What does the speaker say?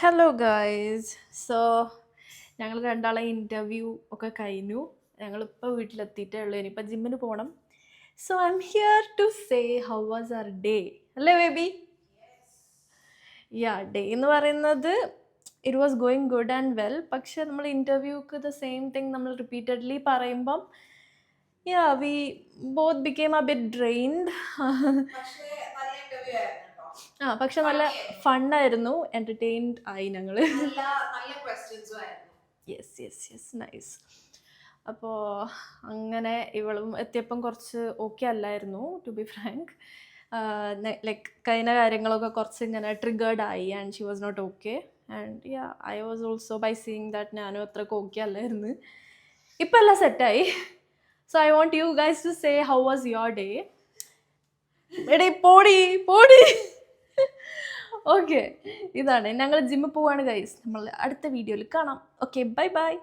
Hello guys. So ഞങ്ങൾ രണ്ടാളെ interview ഒക്കെ കഴിഞ്ഞു. ഞങ്ങളിപ്പോൾ വീട്ടിലെത്തിയിട്ടേ ഉള്ളൂ. ഇനിയിപ്പോൾ ജിമ്മിന് പോകണം. So I am here to say how was our day. അല്ലേ ബേബി? യാ, ഡേ എന്ന് പറയുന്നത് it was going good and well. പക്ഷെ നമ്മൾ ഇൻ്റർവ്യൂക്ക് ദ സെയിം തിങ് നമ്മൾ റിപ്പീറ്റഡ്ലി പറയുമ്പം yeah we both became a bit drained. പക്ഷെ നല്ല ഫണ്ണായിരുന്നു, എൻ്റർടൈൻഡ് ആയി ഞങ്ങൾ. Yes yes yes, nice. അപ്പോൾ അങ്ങനെ ഇവളും എത്തിയപ്പം കുറച്ച് ഓക്കെ അല്ലായിരുന്നു, ടു ബി ഫ്രാങ്ക്. ലൈക്ക് കഴിഞ്ഞ കാര്യങ്ങളൊക്കെ കുറച്ച് ഇങ്ങനെ ട്രിഗേർഡ് ആയി and she was not okay. And yeah, I was also by seeing that ഞാനും അത്രയ്ക്ക് ഓക്കെ അല്ലായിരുന്നു. ഇപ്പം എല്ലാം സെറ്റായി. So I want you guys to say how was your day. എടേ പോടി പോടി. ഓക്കെ, ഇതാണ് ഞങ്ങൾ ജിമ്മിൽ പോവാണ് ഗൈസ്. നമ്മൾ അടുത്ത വീഡിയോയിൽ കാണാം. Okay, bye bye.